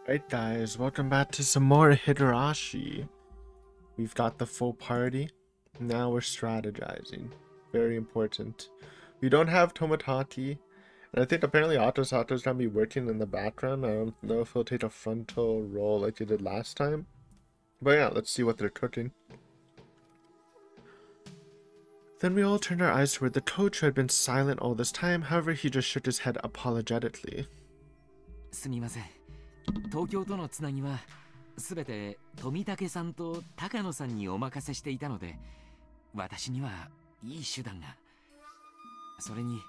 Right guys, welcome back to some more Higurashi. We've got the full party. Now we're strategizing. Very important. We don't have Tomotate. And I think apparently Atosato's gonna be working in the background. I don't know if he'll take a frontal role like he did last time. But yeah, let's see what they're cooking. Then we all turned our eyes toward the coach who had been silent all this time. However, he just shook his head apologetically. すみません。東京とのつなぎはすべて富武さんと高野さんにお任せしていたので、私にはいい手段が。それに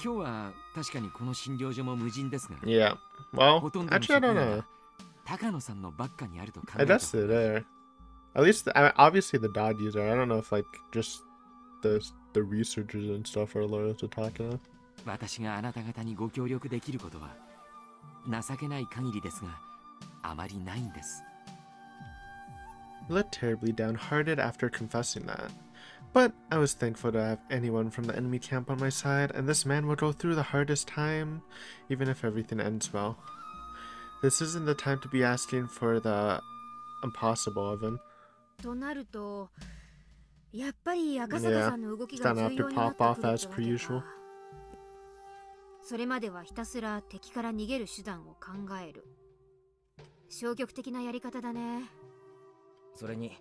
今日は確かにこの診療所も無人ですが、Yeah. Well, ほとんどの actually I 職 don't 員 know. が高野さんのばっかにあると考 I えた guess 方 they're が。 there. At least, obviously the dog user. I don't know if like just the researchers and stuff are loyal to Takano. 私があなた方にご協力できることは情けない限りですが、あまりないんです。I looked terribly downhearted after confessing that. But I was thankful to have anyone from the enemy camp on my side, and this man will go through the hardest time, even if everything ends well. This isn't the time to be asking for the impossible of him. となると、やっぱり赤坂 Yeah, さんの動き it's が gonna 重 have 要 to になっ pop て off くる as って per わけ usual. か。それまではひたすら敵から逃げる手段を考える。消極的なやり方だね。それに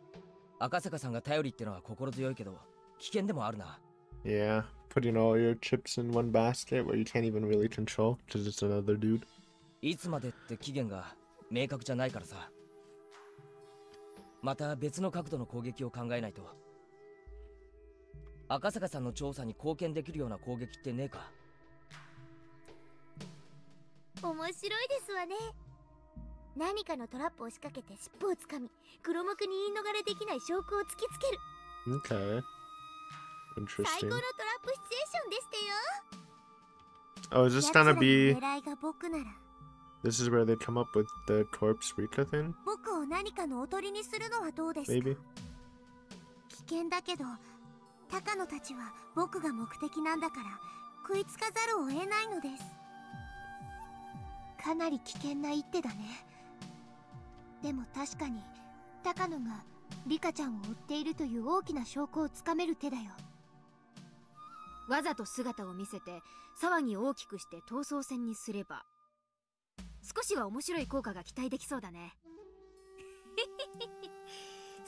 赤坂さんが頼りってのは心強いけど危険でもあるな。 Yeah, putting all your chips in one basket where you can't even really control because it's another dude. いつまでって期限が明確じゃないからさ。また別の角度の攻撃を考えないと。赤坂さんの調査に貢献できるような攻撃ってねえか。面白いですわね。何かのトラップを仕掛けて尻尾をつかみ、黒幕に言い逃れできない証拠を突きつける。 Okay. 最 Interesting. 高のトラップシチュエーションでしたよ。 Oh, is this gonna 奴らの be... 狙いが僕なら、 This is where they come up with the corpse Rika thing? 僕を何かのおとりにするのはどうですか。 Maybe? 危険だけど、高野たちは僕が目的なんだから食いつかざるを得ないのです。かなり危険な一手だね。でも確かに高野がリカちゃんを追っているという大きな証拠をつかめる手だよ。わざと姿を見せて騒ぎを大きくして逃走戦にすれば、少しは面白い効果が期待できそうだね。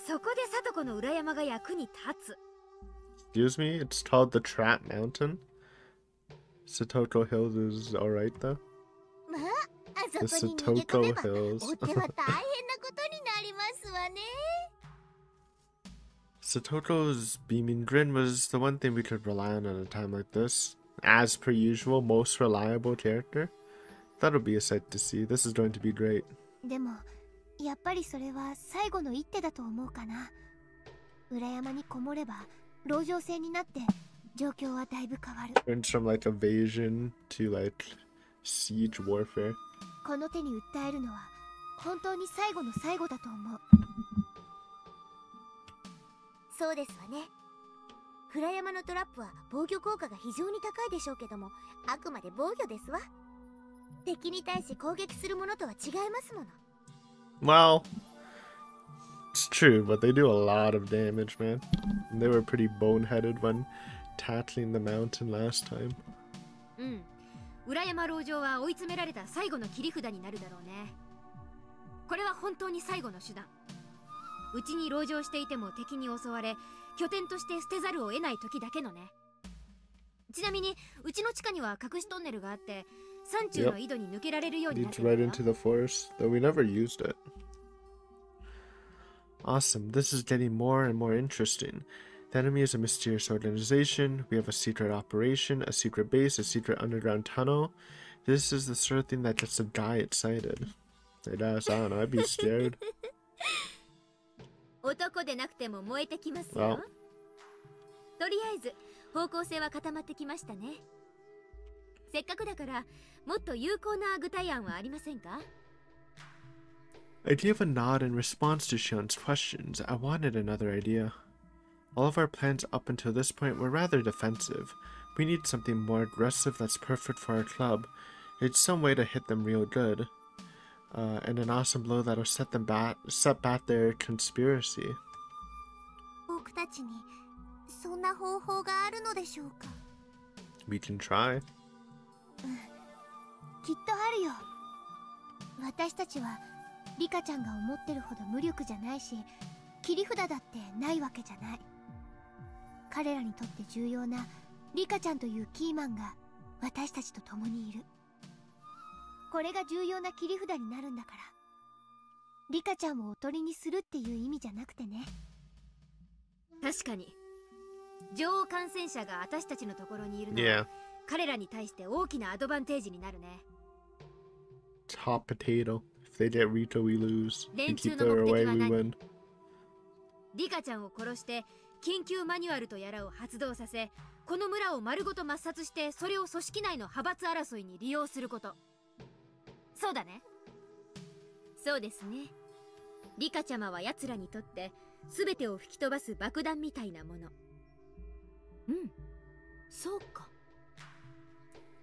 そこで聡子の裏山が役に立つ。Excuse me? It's called the Trap Mountain? Satoko Hills is alright though? まあ、あ The そこに逃げ込め Satoko ば Hills. 追っては大変なことになりますわね。Satoko's beaming grin was the one thing we could rely on at a time like this. As per usual, most reliable character. That'll be a sight to see. This is going to be great. でもやっぱりそれは最後の一手だと思うかな。裏山にこもれば籠城戦になって状況はだいぶ変わる。 Turns from like evasion to like siege warfare. この手に訴えるのは本当に最後の最後だと思う。そうですわね。裏山のトラップは防御効果が非常に高いでしょうけども、あくまで防御ですわ。敵に対し攻撃するものとは違いますもの。 Well, it's true, but they do a lot of damage, man. And they were pretty boneheaded when tackling the mountain last time. うん。裏山籠城は追い詰められた最後の切り札になるだろうね。これは本当に最後の手段。うちに籠城していても敵に襲われ、拠点として捨てざるを得ない時だけのね。ちなみにうちの地下には隠しトンネルがあって、山中の井戸に抜けられるようになって Leads るん right だ into よ。 the forest, though we never used it. Awesome, this is getting more and more interesting. The enemy is a mysterious organization. We have a secret operation, a secret base, a secret underground tunnel. This is the sort of thing that gets a guy excited. Hey, that's, I don't know, I'd be scared. 男でなくても燃えてきますよ。 Well, とりあえず方向性は固まってきましたね。せっかくだからもっと有効な具体案はありませんか？ I gave a nod in response to Shion's questions. I wanted another idea. All of our plans up until this point were rather defensive. We need something more aggressive that's perfect for our club. It's some way to hit them real good. and an awesome blow that'll set back their conspiracy. 僕たちにそんな方法があるのでしょうか。 We can try. きっとあるよ。私たちはリカちゃんが思ってるほど無力じゃないし、切り札だってないわけじゃない。彼らにとって重要なリカちゃんというキーマンが私たちと共にいる。これが重要な切り札になるんだから、リカちゃんをおとりにするっていう意味じゃなくてね。確かに女王感染者が私たちのところにいるのは、Yeah. 彼らに対して大きなアドバンテージになるね。 Hot potato. If they get Rika, we lose. If we 連中 keep の her 目 away, 的は we 何？ win. リカちゃんを殺して緊急マニュアルとやらを発動させ、この村を丸ごと抹殺して、それを組織内の派閥争いに利用すること。そうだね。そうですね。リカちゃまは奴らにとって全てを吹き飛ばす爆弾みたいなもの。うん、そうか。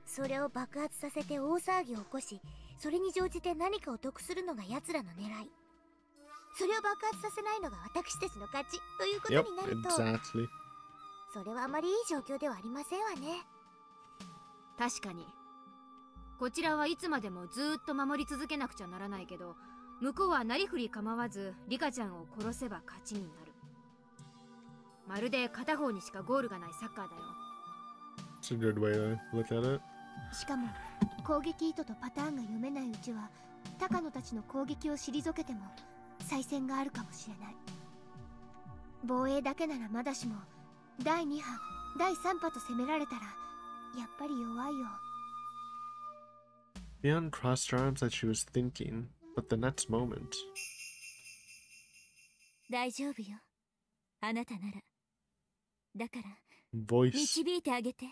それを爆発させて大騒ぎを起こし、それに乗じて何かを得するのが奴らの狙い。それを爆発させないのが私たちの勝ちということになると、 exactly. それはあまりいい状況ではありませんわね。確かに。こちらはいつまでもずーっと守り続けなくちゃならないけど、向こうはなりふり構わずリカちゃんを殺せば勝ちになる。まるで片方にしかゴールがないサッカーだよ。 It's a good way to look at it. しかも攻撃意図とパターンが読めないうちは、高野たちの攻撃を退けても再戦があるかもしれない。防衛だけならまだしも、第2波第3波と攻められたらやっぱり弱いよ。Mion crossed her arms like she was thinking, but the next moment. 大丈夫よ、あなたなら。だから Voice. 導いてあげて。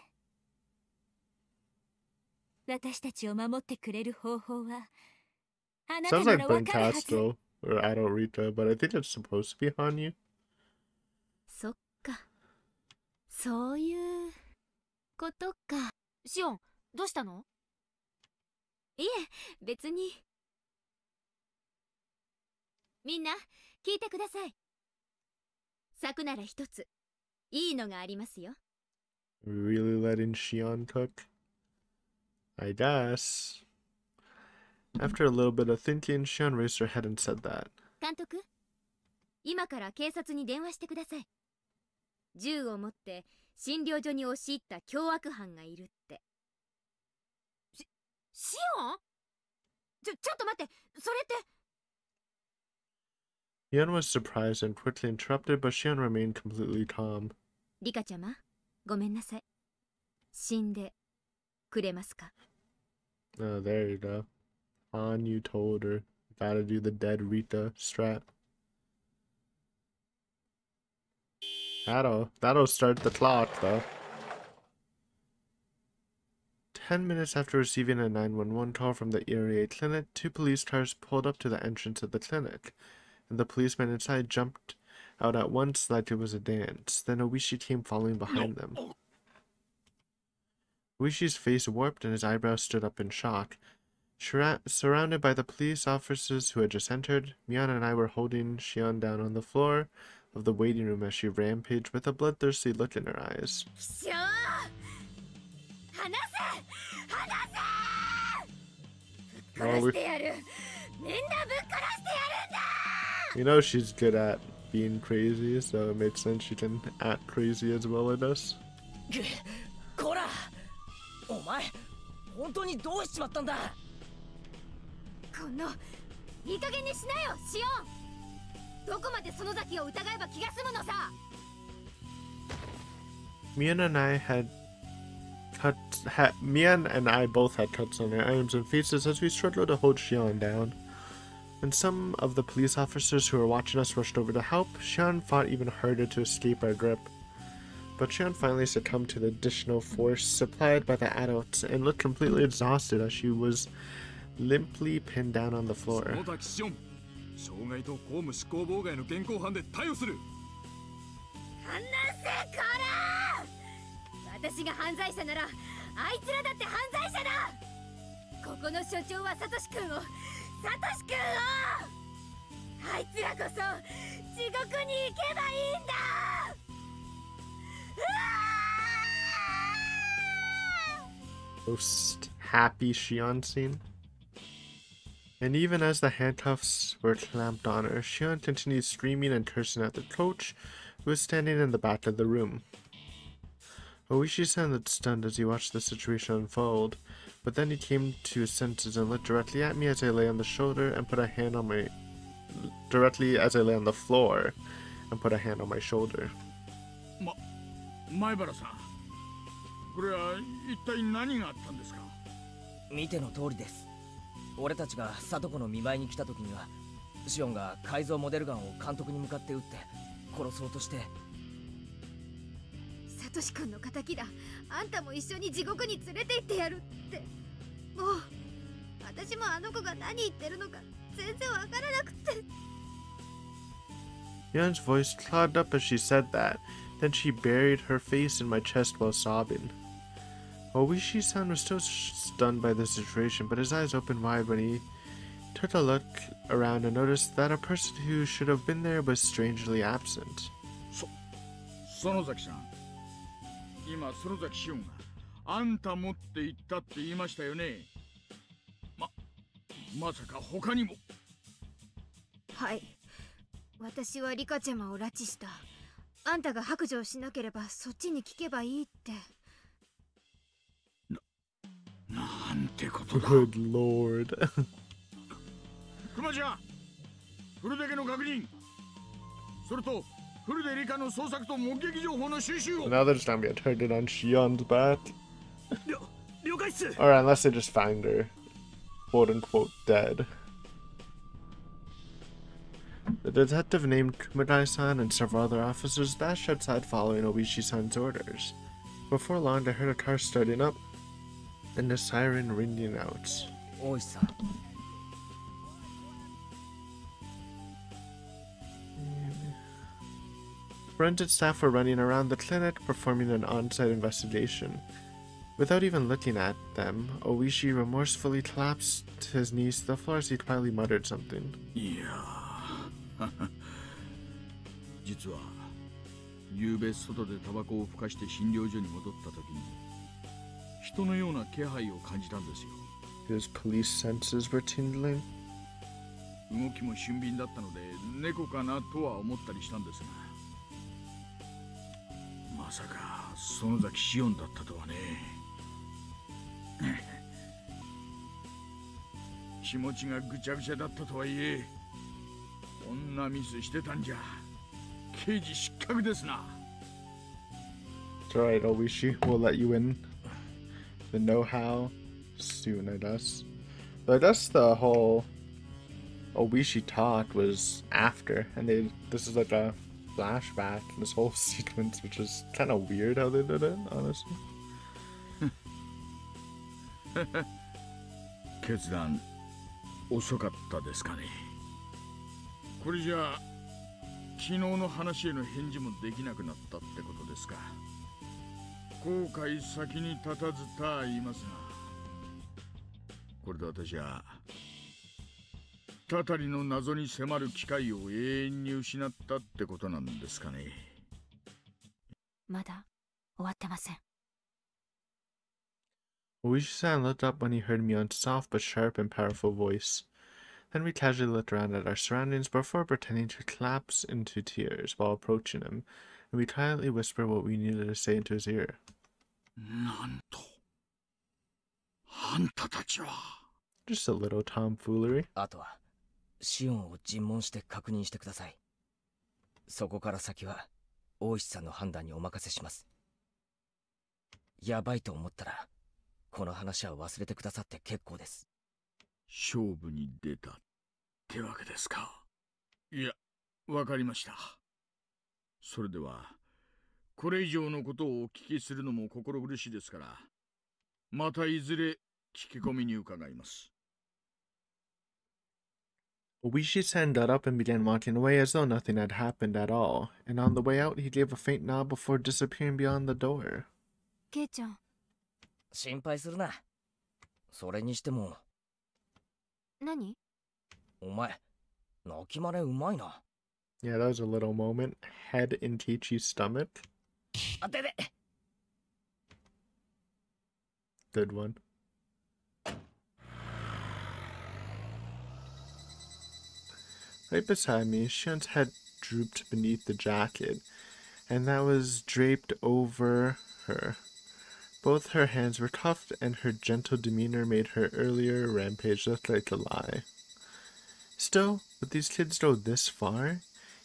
私たちを守ってくれる方法はあなた Sounds な like らわかるはず。 Bunkastro or adult Rika, but I think it's supposed to be Hanyu. そっか。そういうことか。シオン、どうしたの？いえ、別に。みんな、聞いてください。策なら一つ、いいのがありますよ。 Really letting Shion cook? I guess. After a little bit of thinking, Shion raised her head and said that. 監督、今から警察に電話してください。銃を持って診療所に押し入った凶悪犯がいるって。シオン？ちょっと待って、それって。 Shion was surprised and quickly interrupted, but Shion remained completely calm. リカちゃま、ごめんなさい。死んでくれますか？ Oh, there you go. Hanyu told her. Gotta do the dead Rika strat. That'll start the clock, though. 10 minutes after receiving a 911 call from the Erie clinic, 2 police cars pulled up to the entrance of the clinic, and the policeman inside jumped out at once like it was a dance. Then Oishi came following behind them. Oishi's face warped and his eyebrows stood up in shock. Surrounded by the police officers who had just entered, Mion and I were holding Shion down on the floor of the waiting room as she rampaged with a bloodthirsty look in her eyes. Oh, you know she's good at being crazy, so it makes sense she can act crazy as well as us. こら、お前本当にどうしちまったんだ。このいい加減にしなよ、シオン。どこまでその崎を疑えば気が済むのさ。 Mion and I both had cuts on our arms and faces as we struggled to hold Shion down. When some of the police officers who were watching us rushed over to help, Shion fought even harder to escape our grip. But Shion finally succumbed to the additional force supplied by the adults and looked completely exhausted as she was limply pinned down on the floor. 傷害と公務執行妨害の現行犯で逮捕する。離せ、こら！私が犯罪者なら、あいつらだって犯罪者だ。ここの所長はサトシ君をサトシ君を、あいつらこそ地獄に行けばいいんだ。Most happy Shion scene. And even as the handcuffs were clamped on her, Shion continued screaming and cursing at the coach, who was standing in the back of the room. Oishi sounded stunned as he watched the situation unfold, but then he came to his senses and looked directly at me as I lay on the shoulder and put a hand on my... directly as I lay on the floor and put a hand on my shoulder. 前原さん、これは一体何があったんですか？見ての通りです。俺たちが里子の見舞いに来た時には、シオンが改造モデルガンを監督に向かって撃って殺そうとして。サトシ君の仇だ。あんたも一緒に地獄に連れて行ってやるって。もう私もあの子が何言ってるのか全然わからなくて。Yun's voice clogged up as she said that. Then she buried her face in my chest while sobbing. Oishi-san was still stunned by the situation, but his eyes opened wide when he took a look around and noticed that a person who should have been there was strangely absent. 園崎さん、今園崎シオンがあんた持って行ったって言いましたよね。まさか他にも。はい、私はリカちゃまを拉致した。あんたが白状しなければそっちに聞けばいいって。なんてことだ。 Good lord. 熊ちゃん、フルデケの確認、それとフルデリカの捜索と目撃情報の収集を。 Now they're just gonna be a target on Shion's back. 了解っす。 Or unless they just find her, quote unquote, dead. The detective named Kumadai-san and several other officers dashed outside following Oishi-san's orders. Before long, they heard a car starting up and a siren ringing out. 大石さん。Forensic staff were running around the clinic performing an on-site investigation. Without even looking at them, Oishi remorsefully collapsed his knees to the floor as he quietly muttered something. いや実は夕べ外でタバコをふかして診療所に戻った時に人のような気配を感じたんですよ。 His police senses were tingling. 動きも俊敏だったので猫かなとは思ったりしたんですが、まさか園崎シオンだったとはね。気持ちがぐちゃぐちゃだったとはいえ、こんなミスしてたんじゃ刑事失格ですな。 It's alright, Oishi. We'll let you in the know-how soon, I guess. But I guess the whole Oishi talk was after, and this is like a flashback, this whole sequence, which is kind of weird how they did it, honestly. 決断遅かったですかね。これじゃあ昨日の話への返事もできなくなったってことですか。後悔先に立たずた言いますが、これで私はたたりの謎に迫る機会を永遠に失ったってことなんですかね。まだ終わってません。Oishi-san looked up when he heard Mion's soft but sharp and powerful voice. Then we casually looked around at our surroundings before pretending to collapse into tears while approaching him, and we quietly whispered what we needed to say into his ear. なんと、あんたたちは。 Just a little tomfoolery. あとはシオンを尋問して確認してください。そこから先は大石さんの判断にお任せします。やばいと思ったらこの話は忘れてくださって結構です。勝負に出たってわけですか。いや、わかりました。それではこれ以上のことをお聞きするのも心苦しいですから、またいずれ聞き込みに伺います。 Oishi-san got up and began walking away as though nothing had happened at all, and on the way out he gave a faint nod before disappearing beyond the door. ケイちゃん。心配するな。それにしても。何？お前、泣き真似うまいな。Yeah, that was a little moment. Head in Teachi's stomach. あてで Good one. Right beside me, Shion's head drooped beneath the jacket, and that was draped over her. Both her hands were cuffed, and her gentle demeanor made her earlier rampage look like a lie. Still, would these kids go this far?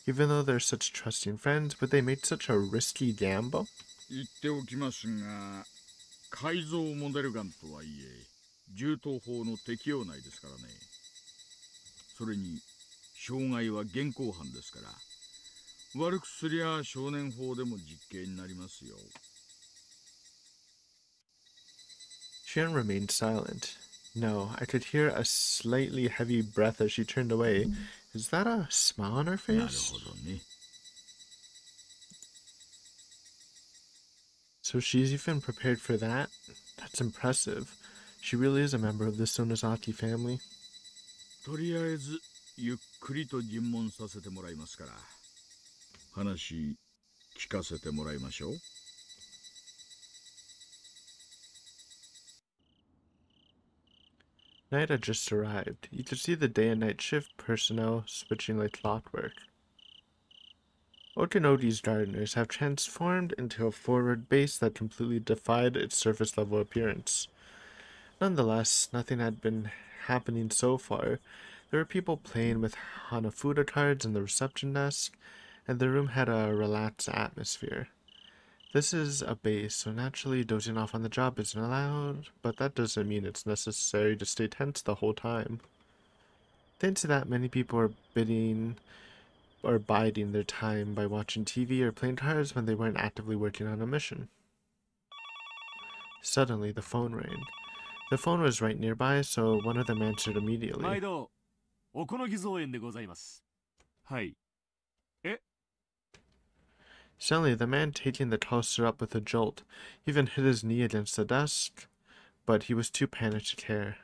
Even though they're such trusting friends, would they make such a risky gamble? 言っておきますが、改造モデルガンとはいえ、銃刀法の適用内ですからね。それに、傷害は現行犯ですから、悪くすりゃ少年法でも実刑になりますよ。Shion remained silent. No, I could hear a slightly heavy breath as she turned away. Is that a smile on her なる face? ほどね。So she's even prepared for that? That's impressive. She really is a member of the Sonozaki family. とりあえず、ゆっくりと尋問させてもらいますから、話聞かせてもらいましょう。Night had just arrived. You could see the day and night shift personnel switching like clockwork. Okinogi's gardeners have transformed into a forward base that completely defied its surface level appearance. Nonetheless, nothing had been happening so far. There were people playing with Hanafuda cards in the reception desk, and the room had a relaxed atmosphere. This is a base, so naturally dozing off on the job isn't allowed, but that doesn't mean it's necessary to stay tense the whole time. Thanks to that, many people are biding or biding their time by watching TV or playing cards when they weren't actively working on a mission. Suddenly, the phone rang. The phone was right nearby, so one of them answered immediately. 毎度、おこのぎ造園でございます。はい。え Suddenly, the man taking the call stood up with a jolt. He even hit his knee against the desk, but he was too panicked to care.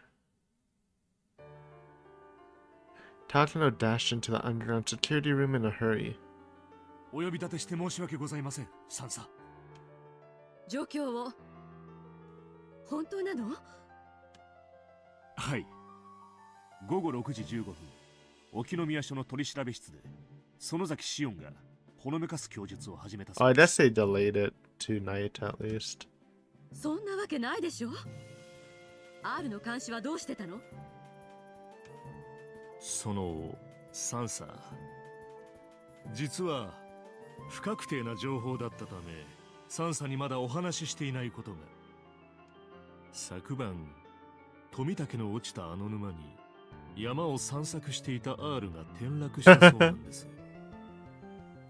Takano dashed into the underground security room in a hurry. お呼び立てして申し訳ございません、サンサ。状況を本当なの？はい。午後6時15分、沖宮署の取調室で、園崎紫音がほのめかす供述を始めた Oh, I guess they delayed it tonight at least. そんなわけないでしょ。R の監視はどうしてたの？そのサンサ、実は不確定な情報だったためサンサにまだお話ししていないことが、昨晩富岳の落ちたあの沼に山を散策していた R が転落したそうなんです。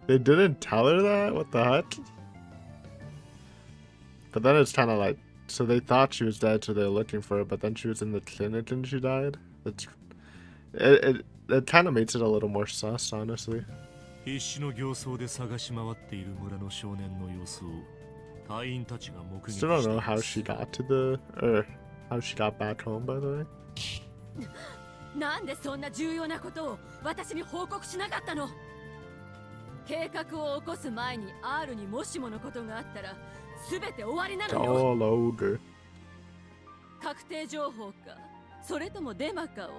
They didn't tell her that? What the heck? But then it's kind of like, so they thought she was dead, so they were looking for her, but then she was in the clinic and she died? It kind of makes it a little more sus, honestly. 必死の形相で探し回っている村の少年の様子を隊員たちが目撃してい Still ます。 don't know how she got to the, or how she got back home, by the way. なんでそんな重要なことを私に報告しなかったの？計画を起こす前に R にもしものことがあったら全て終わりなのよ。 All over. 確定情報かそれともデマかを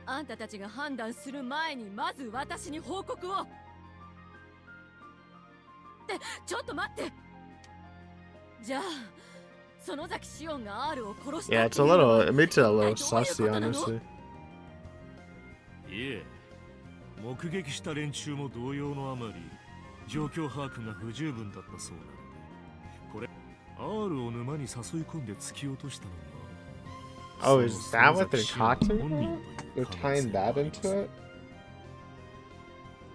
あんたたちが判断する前にまず私に報告を。ってちょっと待って。じゃあ園崎紫音が R を殺した Yeah, っ it's てい a うのは little, it makes it a 一体 little どういうこ sussy, となの？ honestly. いえ、目撃した連中も同様のあまり状況把握が不十分だったそうなので、これ R を沼に誘い込んで突き落としたのが Oh, is that what they're その talking 本人 about? という They're 可能性 tying があ that ります。 into it?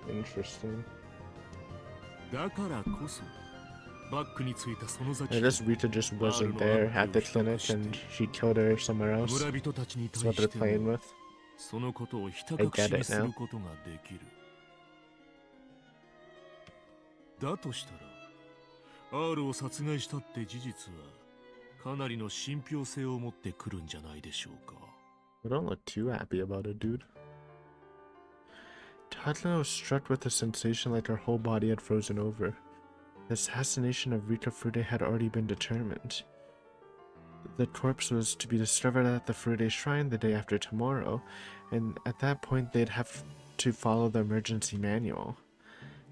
Interesting. だからこそバックについた園崎 I guess Rita just wasn't there at the clinic and she killed her somewhere else. 村人たちに That's 対 what し they're て playing も with. そのことをひた I 隠 get しに it す now. ることができる。だとしたら R を殺害したって事実はかなりの信憑性を持ってくるんじゃないでしょうか。 I don't look too happy about it, dude. Tatsuno was struck with a sensation like her whole body had frozen over. The assassination of Rika Furude had already been determined. The corpse was to be discovered at the Furude shrine the day after tomorrow, and at that point they'd have to follow the emergency manual.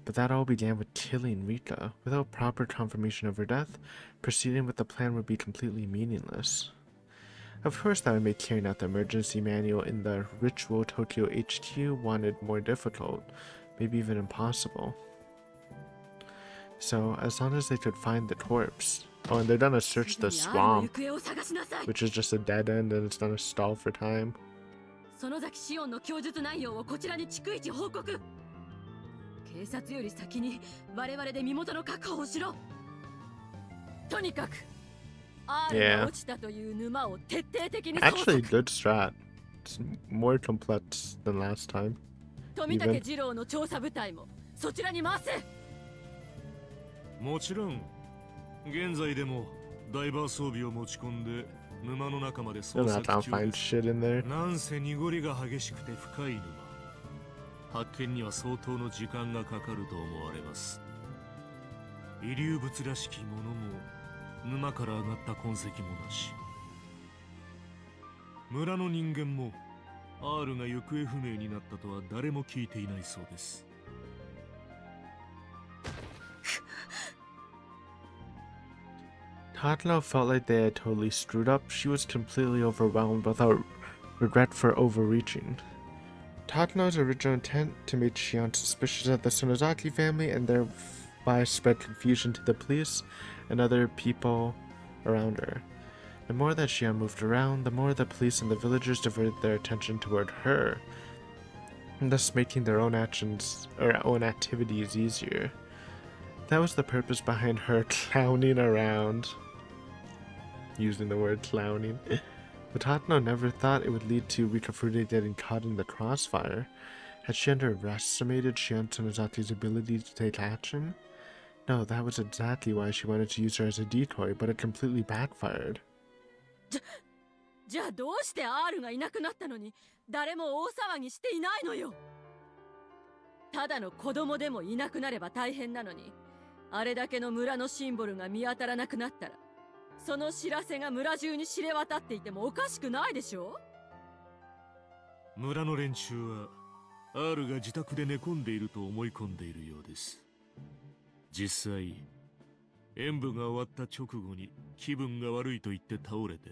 But that all began with killing Rika. Without proper confirmation of her death, proceeding with the plan would be completely meaningless. Of course, that would make carrying out the emergency manual in the Ritual Tokyo HQ wanted more difficult, maybe even impossible. So, as long as they could find the corpse. Oh, and they're gonna search the swamp, which is just a dead end and it's gonna stall for time. Yeah. Actually, good strat. It's more complex than last time. Even. もちろん現在でもダイバー装備を持ち込んで沼の中まで捜 You'll 索 not 中 find です。 shit in there. なんせ濁りが激しくて深い沼。発見には相当の時間がかかると思われます。遺留物らしきものも沼から上がった痕跡もなし。村の人間も R が行方不明になったとは誰も聞いていないそうです。 Tatsuno felt like they had totally screwed up. She was completely overwhelmed without regret for overreaching. Tatsuno's original intent to make Shion suspicious of the Sonozaki family and thereby spread confusion to the police and other people around her. The more that Shion moved around, the more the police and the villagers diverted their attention toward her, thus making their own actions or own activities easier. That was the purpose behind her clowning around. Using the word clowning. But Tatsuno never thought it would lead to Rika Furude getting caught in the crossfire. Had she underestimated Shion Sonozaki's ability to take action? No, that was exactly why she wanted to use her as a decoy, but it completely backfired. じゃあどうして R がいなくなったのに誰も大騒ぎしていないのよ。ただの子供でもいなくなれば大変なのに、あれだけの村のシンボルが見当たらなくなったら、その知らせが村中に知れ渡っていてもおかしくないでしょ。村の連中は R が自宅で寝込んでいると思い込んでいるようです。実際演舞が終わった直後に気分が悪いと言って倒れて、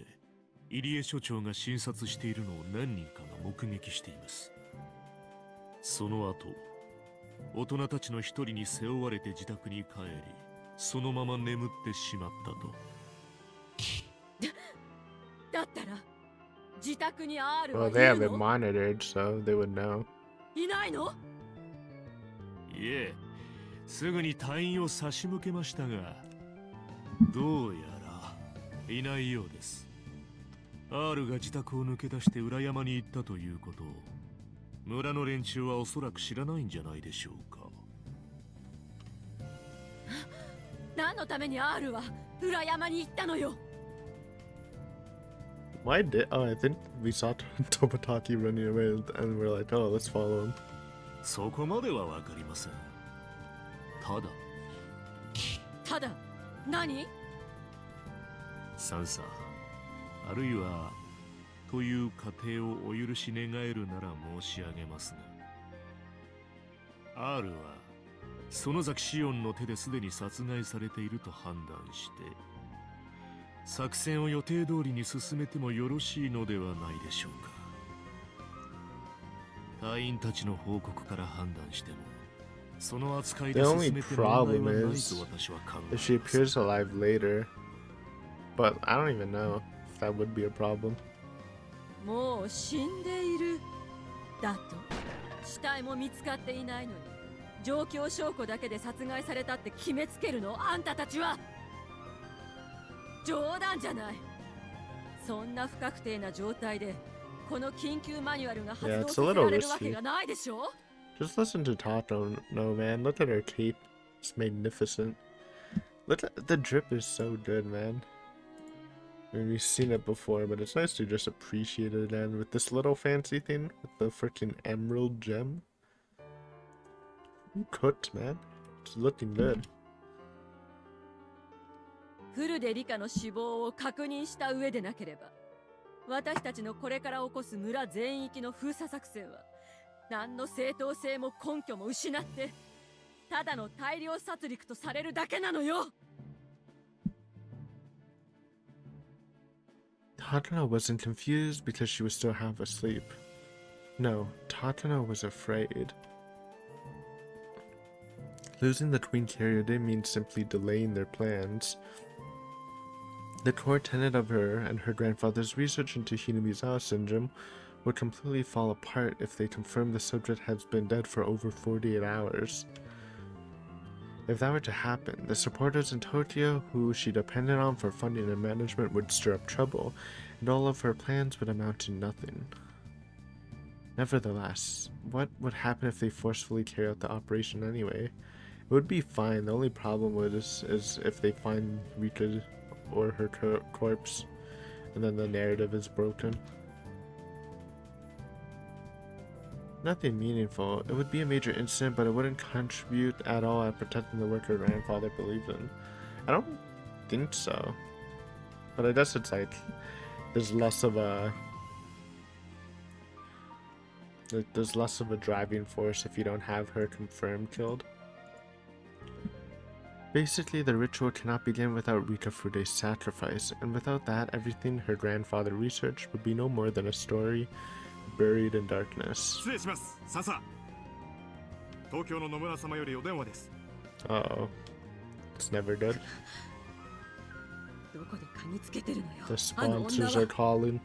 入江所長が診察しているのを何人かが目撃しています。その後大人たちの一人に背負われて自宅に帰り、そのまま眠ってしまったと。だったら自宅に R は Well, い they have る it の？ monitored, so they would know. いないの？いえ、すぐに隊員を差し向けましたが、どうやらいないようです。R が自宅を抜け出して裏山に行ったということを村の連中はおそらく知らないんじゃないでしょうか。何のために R は裏山に行ったのよ。 Why did? Oh, I think we saw Tomataki running away, and we're like, oh, let's follow him. そこまではわかりません。ただ何？サンサ、あるいはという過程をお許し願えるなら申し上げますが、 R は園崎シオンの手ですでに殺害されていると判断して、作戦を予定通りに進めてもよろしいのではないでしょうか。隊員たちの報告から判断しても、その扱いで The 進 only めて問題 problem はないと is 私は考え if ま she す。 appears alive later. But I don't even know if that would be a problem. もう死んでいる。だと死体も見つかっていないのに状況証拠だけで殺害されたって決めつけるの？あんたたちは冗談じゃない。そんな不確定な状態でこの緊急マニュアルが発動させられるわけがないでしょ。 Just listen to Tato. No, man. Look at her cape. It's magnificent. Look at the drip is so good, man. I mean, we've seen it before, but it's nice to just appreciate it again with this little fancy thing with the freaking emerald gem. You cooked, man. It's looking good. フルでリカの死亡を確認した上でなければ、私たちのこれから起こす村全域の封鎖作戦は何の正当性も根拠も失って、ただの大量殺戮とされるだけなのよ。Tatano wasn't confused because she was still half asleep. No, Tatano was afraid. Losing the Twin Carrier didn't mean simply delaying their plans. The core tenet of her and her grandfather's research into Hinamizawa syndrome would completely fall apart if they confirmed the subject has been dead for over 48 hours. If that were to happen, the supporters in Tokyo, who she depended on for funding and management, would stir up trouble, and all of her plans would amount to nothing. Nevertheless, what would happen if they forcefully carry out the operation anyway? It would be fine. The only problem is if they find Rika or her corpse, and then the narrative is broken. Nothing meaningful. It would be a major incident, but it wouldn't contribute at all at protecting the work her grandfather believed in. I don't think so. But I guess it's like there's less of a driving force if you don't have her confirmed killed. Basically, the ritual cannot begin without Rika Fude's sacrifice, and without that, everything her grandfather researched would be no more than a story buried in darkness. Uh-oh. It's never good. The sponsors are calling.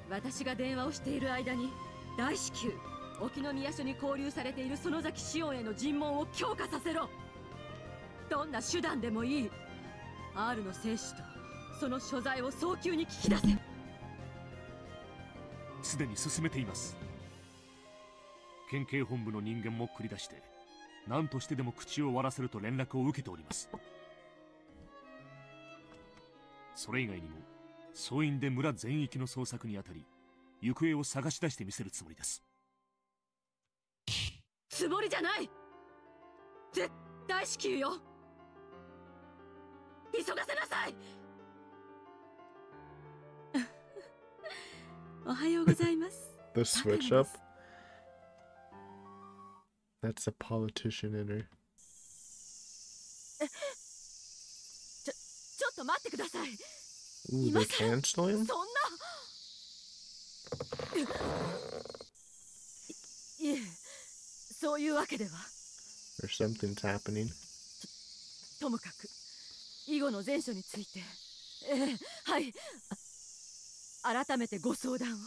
私が電話をしている間に大至急沖宮署に勾留されている園崎紫音への尋問を強化させろ。どんな手段でもいい。R の生死とその所在を早急に聞き出せ。すでに進めています。県警本部の人間も繰り出して何としてでも口を割らせると連絡を受けております。それ以外にも総員で村全域の捜索にあたり行方を探し出してみせるつもりです。つもりじゃない。絶対至急よ。急がせなさい。おはようございます。The switch up? That's a politician in her. ちょっと待ってください。Ooh, they're canceling? そんな。いえ、そういうわけでは。Or something's happening. ともかく、以後の前処について、はい。改めてご相談を。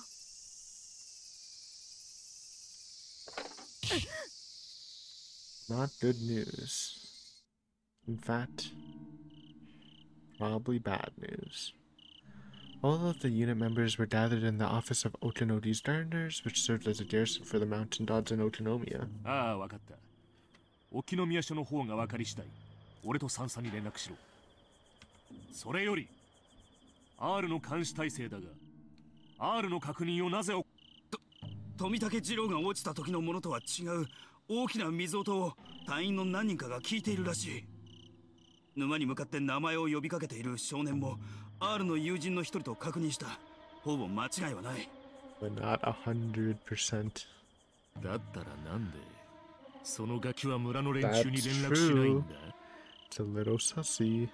Not good news. In fact, probably bad news. All of the unit members were gathered in the office of Otonodi's gardeners, which served as a garrison for the mountain gods in Otonomiya. ああ、わかった。沖宮署の方が分かり次第、俺と三佐に連絡しろ。それより、R の監視体制だが、R の確認をなぜ富武次郎が落ちた時のものとは違う大きな水音を隊員の何人かが聞いているらしい。沼に向かって名前を呼びかけている少年も R の友人の一人と確認した。ほぼ間違いはない。But not 100%. だったらなんでそのガキは村の連中に連絡しないんだ。 It's a little sussy.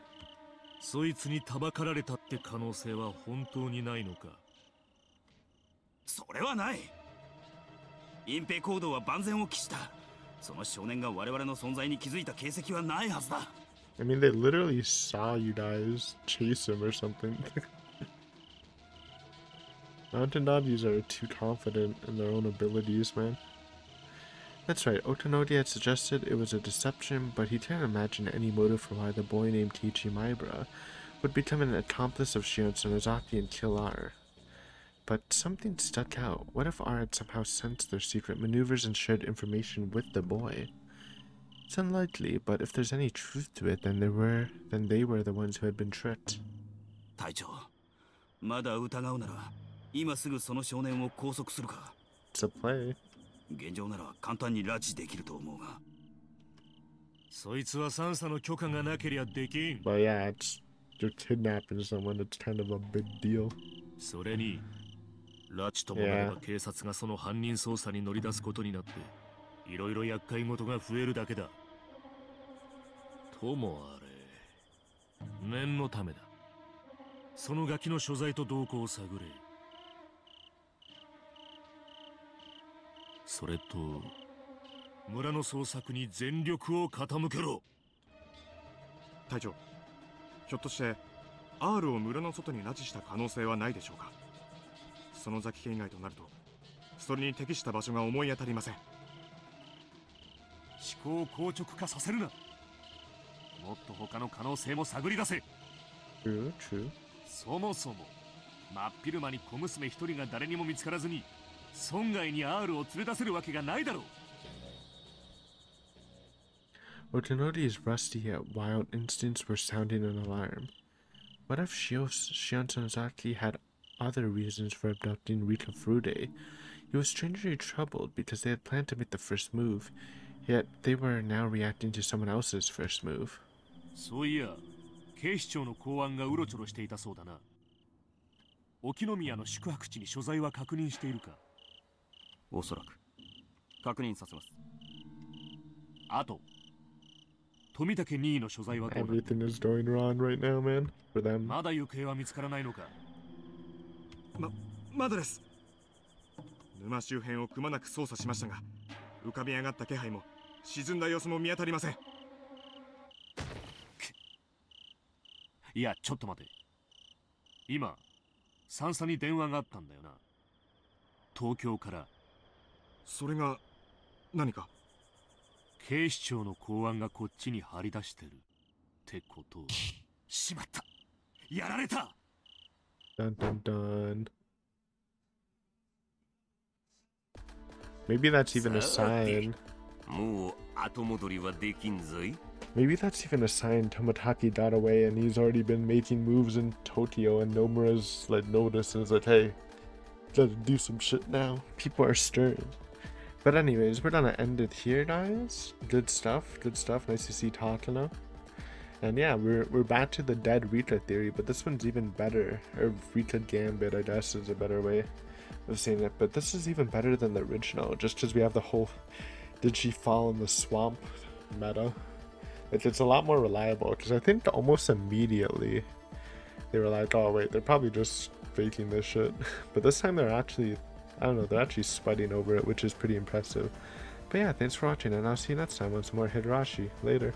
そいつにたばかられたって可能性は本当にないのか。それはない。隠蔽行動は万全を期した。その少年が我々の存在に気づいた形跡はないはずだ。I mean, they literally saw you guys chase him or something. Mountain Dodgies are too confident in their own abilities, man. That's right, Otonodi had suggested it was a deception, but he can't imagine any motive for why the boy named Kiichi Maibara would become an accomplice of Shion Tsunezaki and kill R. But something stuck out. What if R had somehow sensed their secret maneuvers and shared information with the boy? It's unlikely, but if there's any truth to it, then they were the ones who had been tricked. 隊長、まだ疑うなら今すぐその少年を拘束するか。It's a play. 現状なら簡単に拉致できると思うが。そいつはサンサの許可がなけりゃできん。But yeah, you're kidnapping someone. It's kind of a big deal. それに拉致ともなれば警察がその犯人捜査に乗り出すことになっていろいろ厄介事が増えるだけだ。ともあれ念のためだ。そのガキの所在と動向を探れ。それと村の捜索に全力を傾けろ。隊長、ひょっとして R を村の外に拉致した可能性はないでしょうか。そのザキ家以外となるとそれに適した場所が思い当たりません。思考を硬直化させるな。もっと他の可能性も探り出せ。 True. そもそも真っ昼間に小娘一人が誰にも見つからずに村外に R を連れ出せるわけがないだろう。Otonori is rusty yet wild instincts were sounding an alarm. What if Shion-Sanzaki had other reasons for abducting Rika Furude? He was strangely troubled because they had planned to make the first move, yet they were now reacting to someone else's first move. そういや、警視庁の公安がうろちょろしていたそうだな。沖宮の宿泊地に所在は確認しているか。おそらく確認させます。あと富武2位の所在はどうだ。 Everything is going wrong right now, man. For them. まだ行方は見つからないのか。まだです。沼周辺をくまなく捜査しましたが、浮かび上がった気配も沈んだ様子も見当たりません。いや、ちょっと待て。今サンサに電話があったんだよな。東京から。それが何か。警視庁の公安がこっちに張り出してるってこと。しまった、やられた。Dun dun dun. Maybe that's even a sign. もう後戻りはできんぞい。 Maybe that's even a sign Tomotaki got away and he's already been making moves in Tokyo and Nomura's like noticed and is like, hey, gotta do some shit now. People are stirring. But anyways, we're gonna end it here, guys. Good stuff. Nice to see Takano. And yeah, we're back to the dead Rika theory, but this one's even better. Or Rika Gambit, I guess, is a better way of saying it. But this is even better than the original, just because we have the whole did she fall in the swamp meta. It's a lot more reliable, because I think almost immediately they were like, oh wait, they're probably just faking this shit. But this time they're actually, I don't know, they're actually sweating over it, which is pretty impressive. But yeah, thanks for watching, and I'll see you next time on some more Higurashi. Later.